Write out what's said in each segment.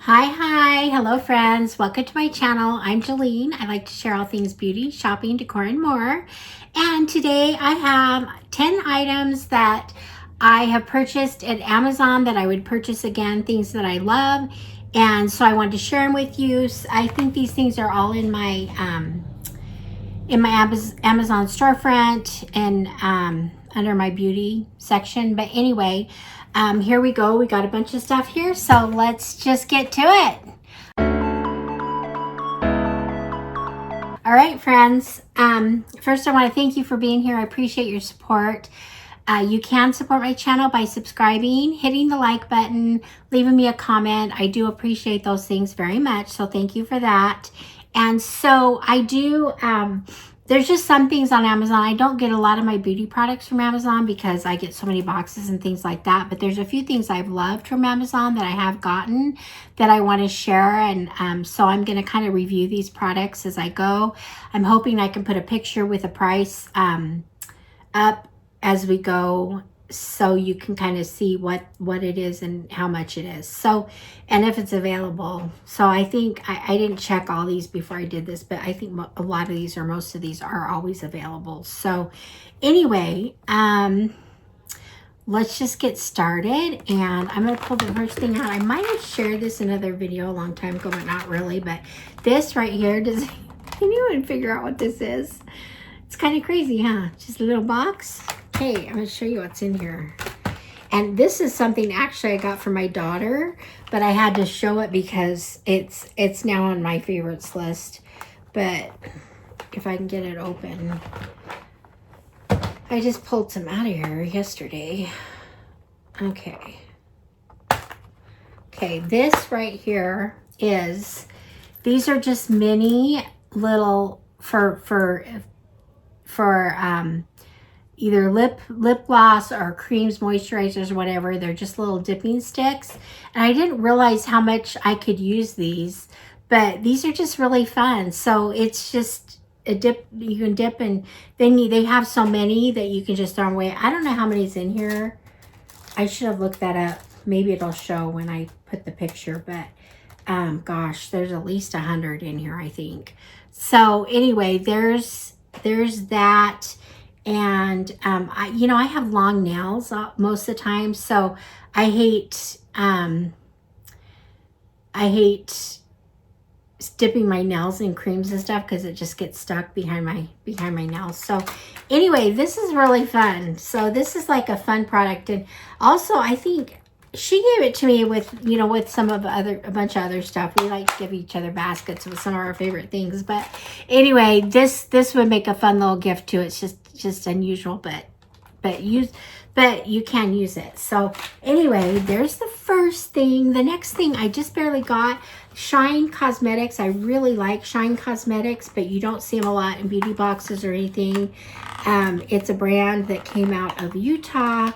Hi, hello friends. Welcome to my channel. I'm Jolene. I like to share all things beauty, shopping, decor, and more. And today I have 10 items that I have purchased at Amazon that I would purchase again, things that I love. And so I wanted to share them with you. I think these things are all in my Amazon storefront and under my beauty section. But anyway, here we go. We got a bunch of stuff here, so let's just get to it. All right, friends. First, I want to thank you for being here. I appreciate your support. You can support my channel by subscribing, hitting the like button, leaving me a comment. I do appreciate those things very much, so thank you for that. And so I do, there's just some things on Amazon. I don't get a lot of my beauty products from Amazon because I get so many boxes and things like that. But there's a few things I've loved from Amazon that I have gotten that I want to share. And so I'm going to kind of review these products as I go. I'm hoping I can put a picture with a price up as we go, so you can kind of see what it is and how much it is. So, and if it's available. So I think I didn't check all these before I did this, but I think a lot of these or most of these are always available. So anyway, let's just get started. And I'm going to pull the first thing out. I might have shared this in another video a long time ago, but not really. But this right here, can anyone figure out what this is? It's kind of crazy, huh? Just a little box. Okay, I'm going to show you what's in here. And this is something actually I got for my daughter, but I had to show it because it's now on my favorites list. But if I can get it open. I just pulled some out of here yesterday. Okay. Okay, this right here is, these are just mini little for either lip gloss or creams, moisturizers, or whatever. They're just little dipping sticks. And I didn't realize how much I could use these, but these are just really fun. So it's just a dip, you can dip, and then they have so many that you can just throw them away. I don't know how many's in here. I should have looked that up. Maybe it'll show when I put the picture, but gosh, there's at least 100 in here, I think. So anyway, there's that. And I have long nails most of the time, so I hate dipping my nails in creams and stuff because it just gets stuck behind my nails. So anyway, this is really fun. So this is like a fun product. And also I think she gave it to me with some of a bunch of other stuff. We like to give each other baskets with some of our favorite things. But anyway, this would make a fun little gift too. It's just unusual, but you can use it. So anyway, there's the first thing. The next thing I just barely got, Shine Cosmetics. I really like Shine Cosmetics, but you don't see them a lot in beauty boxes or anything. It's a brand that came out of Utah.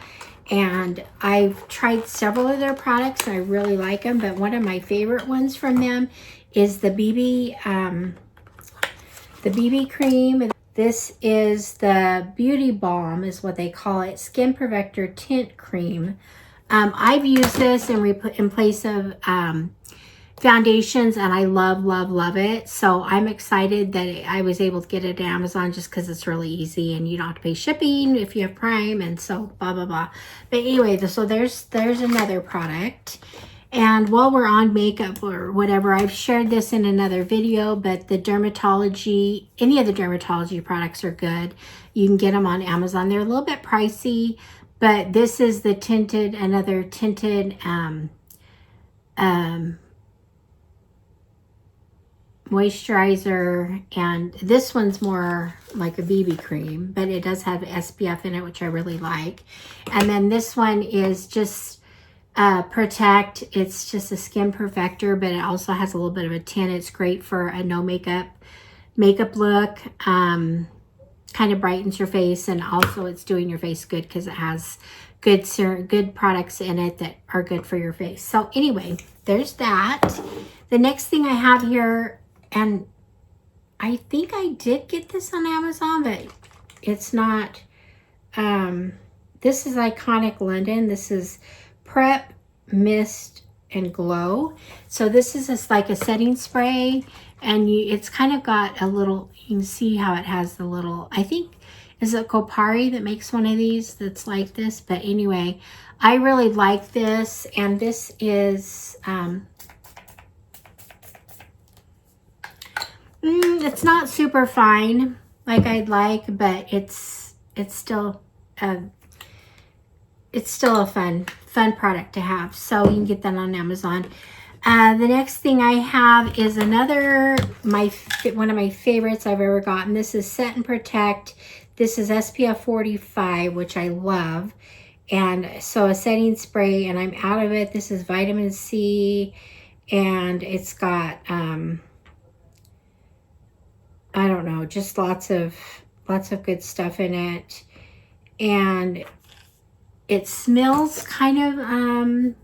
And I've tried several of their products and I really like them, but one of my favorite ones from them is the BB cream. This is the Beauty Balm is what they call it, Skin Perfector Tint Cream. I've used this in place of foundations, and I love it. So I'm excited that I was able to get it at Amazon just because it's really easy and you don't have to pay shipping if you have Prime, and so blah blah blah. But anyway, so there's another product. And while we're on makeup or whatever, I've shared this in another video, but any of the dermatology products are good. You can get them on Amazon. They're a little bit pricey, but this is the another tinted moisturizer, and this one's more like a BB cream, but it does have SPF in it, which I really like. And then this one is just Protect. It's just a skin perfector, but it also has a little bit of a tint. It's great for a no makeup look. Kind of brightens your face, and also it's doing your face good because it has good products in it that are good for your face. So anyway, there's that. The next thing I have here, and I think I did get this on Amazon, but it's not. This is Iconic London. This is Prep Mist and glow. So this is just like a setting spray, and it's kind of got a little, you can see how it has the little, I think, is it Kopari that makes one of these that's like this? But anyway, I really like this, and this is, it's not super fine like I'd like, but it's still a fun product to have. So you can get that on Amazon. The next thing I have is another, one of my favorites I've ever gotten. This is Set and Protect. This is SPF 45, which I love. And so a setting spray, and I'm out of it. This is vitamin C, and it's got, I don't know, just lots of good stuff in it. And it smells kind of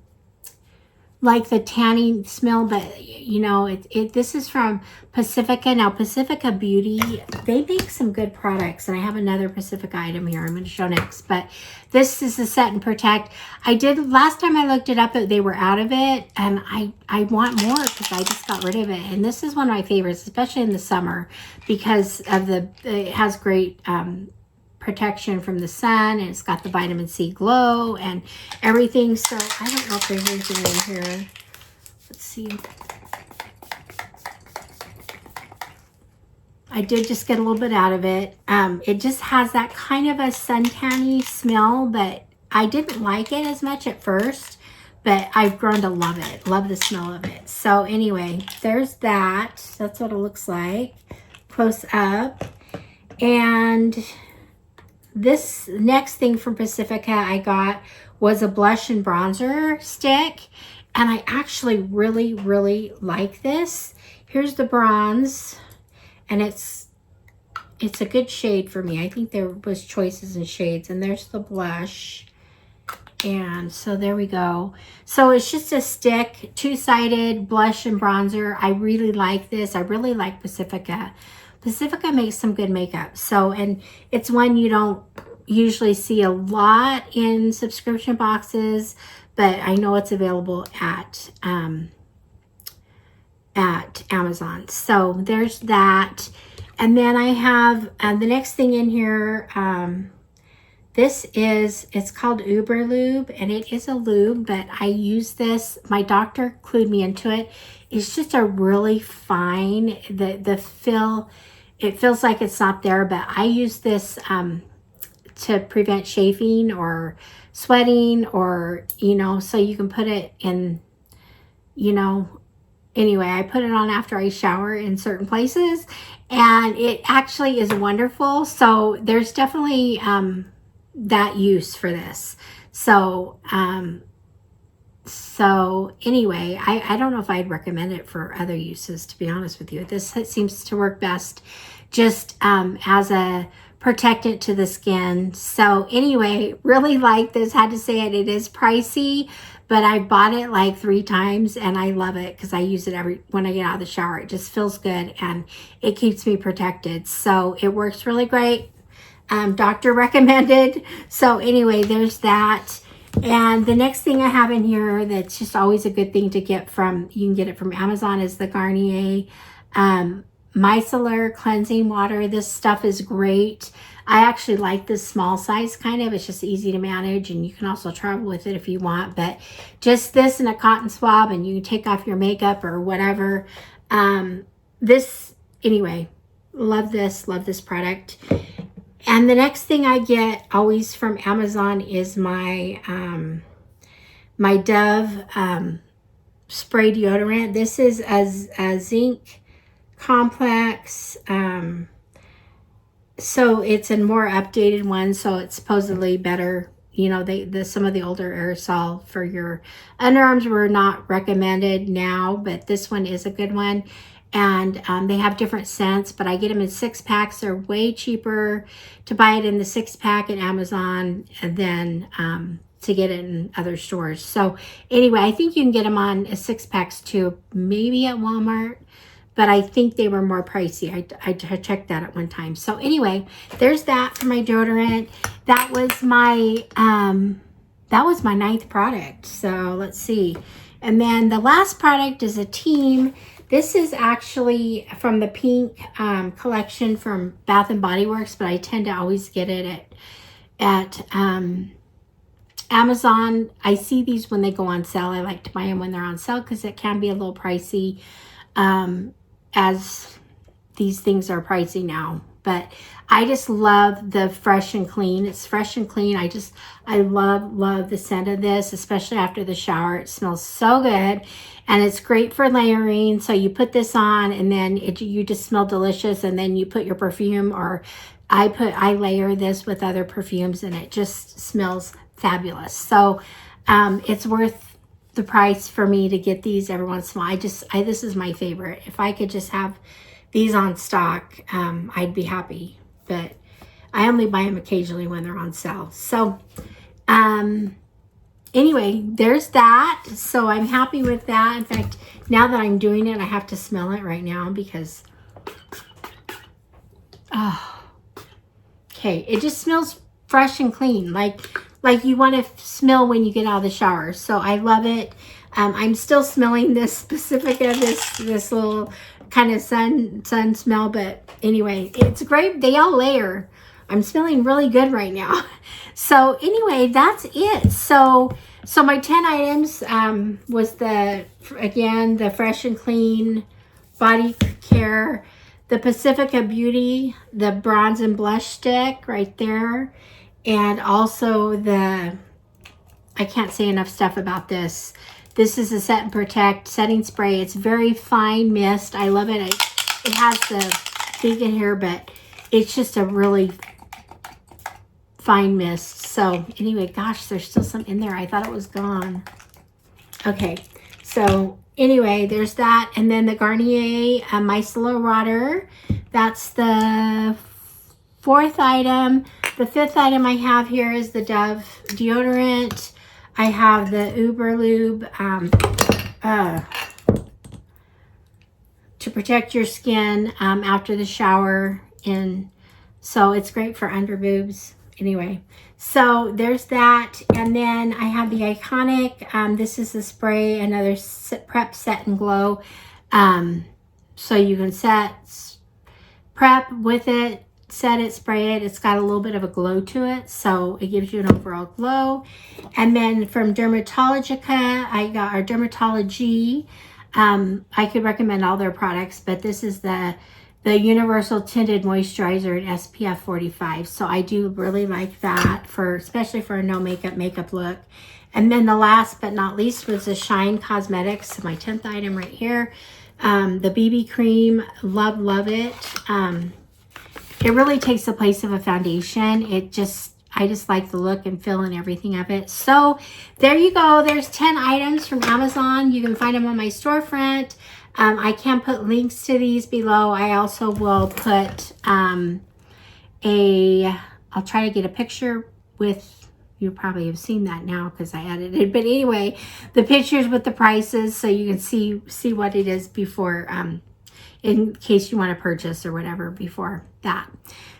like the tanning smell, but you know, this is from Pacifica. Now, Pacifica Beauty, they make some good products, and I have another Pacifica item here I'm going to show next. But this is the Set and Protect. Last time I looked it up, they were out of it, and I want more because I just got rid of it. And this is one of my favorites, especially in the summer, because of it has great protection from the sun, and it's got the vitamin C glow and everything. So I don't know if there's anything in here. Let's see. I did just get a little bit out of it. It just has that kind of a suntanny smell, but I didn't like it as much at first, but I've grown to love it. Love the smell of it. So anyway, there's that. That's what it looks like close up. And this next thing from Pacifica I got was a blush and bronzer stick, and I actually really, really like this. Here's the bronze, and it's a good shade for me. I think there was choices in shades, and there's the blush. And so there we go. So it's just a stick, two-sided blush and bronzer. I really like this. I really like Pacifica. Pacifica makes some good makeup. So, and it's one you don't usually see a lot in subscription boxes, but I know it's available at Amazon. So there's that. And then I have the next thing in here. It's called Uber Lube, and it is a lube, but I use this. My doctor clued me into it. It's just a really fine, the fill, it feels like it's not there, but I use this to prevent chafing or sweating, or, you know, so you can put it in, you know, anyway, I put it on after I shower in certain places, and it actually is wonderful. So there's definitely that use for this. So anyway, I don't know if I'd recommend it for other uses, to be honest with you. This seems to work best just as a protectant to the skin. So anyway, really like this. Had to say it. It is pricey, but I bought it like 3 times, and I love it because I use it when I get out of the shower. It just feels good, and it keeps me protected. So it works really great. Doctor recommended. So anyway, there's that. And the next thing I have in here that's just always a good thing to get from, you can get it from Amazon, is the Garnier Micellar Cleansing Water. This stuff is great. I actually like this small size kind of. It's just easy to manage, and you can also travel with it if you want. But just this in a cotton swab, and you can take off your makeup or whatever. Anyway, love this product. And the next thing I get always from Amazon is my my Dove spray deodorant. This is a zinc complex. So it's a more updated one. So it's supposedly better. You know, some of the older aerosol for your underarms were not recommended now, but this one is a good one. And they have different scents, but I get them in 6-packs. They're way cheaper to buy it in the 6-pack at Amazon than to get it in other stores. So anyway, I think you can get them on 6-packs too, maybe at Walmart, but I think they were more pricey. I checked that at one time. So anyway, there's that for my deodorant. That was my 9th product. So let's see. And then the last product is a team. This is actually from the pink collection from Bath and Body Works, but I tend to always get it at Amazon. I see these when they go on sale. I like to buy them when they're on sale because it can be a little pricey, as these things are pricey now. But I just love the fresh and clean. It's fresh and clean. I love the scent of this, especially after the shower. It smells so good, and it's great for layering. So you put this on, and then you just smell delicious, and then you put your perfume, or I layer this with other perfumes, and it just smells fabulous. So it's worth the price for me to get these every once in a while. This is my favorite. If I could just have these on stock, I'd be happy, but I only buy them occasionally when they're on sale. So anyway, there's that. So I'm happy with that. In fact, now that I'm doing it, I have to smell it right now because okay, it just smells fresh and clean, like you want to smell when you get out of the shower. So I love it. I'm still smelling this specific of this little kind of sun smell, but anyway, it's great. They all layer. I'm smelling really good right now. So anyway, that's it. So my 10 items was the fresh and clean body care, the Pacifica Beauty, the bronze and blush stick right there, and also I can't say enough stuff about this. This is a Set and Protect setting spray. It's very fine mist. I love it. It has the thing in here, but it's just a really fine mist. So anyway, gosh, there's still some in there. I thought it was gone. Okay, so anyway, there's that. And then the Garnier Micellar Water. That's the 4th item. The 5th item I have here is the Dove deodorant. I have the Uber Lube to protect your skin after the shower, and so it's great for under boobs. Anyway, so there's that. And then I have the Iconic. This is the spray, another prep, set, and glow. So you can prep with it, set it, spray it. It's got a little bit of a glow to it, so it gives you an overall glow. And then from Dermatologica, I got our Dermatology. I could recommend all their products, but this is the Universal Tinted Moisturizer in SPF 45. So I do really like that, especially for a no makeup look. And then the last but not least was the Shine Cosmetics, my 10th item right here. The BB cream, love it. It really takes the place of a foundation. I just like the look and feel and everything of it. So there you go. There's 10 items from Amazon. You can find them on my storefront. I can put links to these below. I also will put I'll try to get a picture with, you probably have seen that now because I edited. But anyway, the pictures with the prices so you can see what it is before, in case you want to purchase or whatever before that.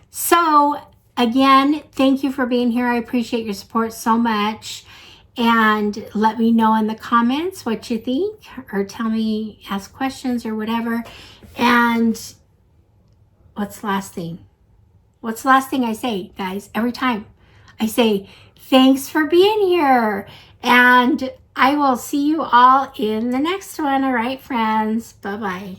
So again, thank you for being here. I appreciate your support so much. And let me know in the comments what you think, or tell me, ask questions or whatever. And what's the last thing? What's the last thing I say, guys? Every time I say, thanks for being here. And I will see you all in the next one. All right, friends. Bye-bye.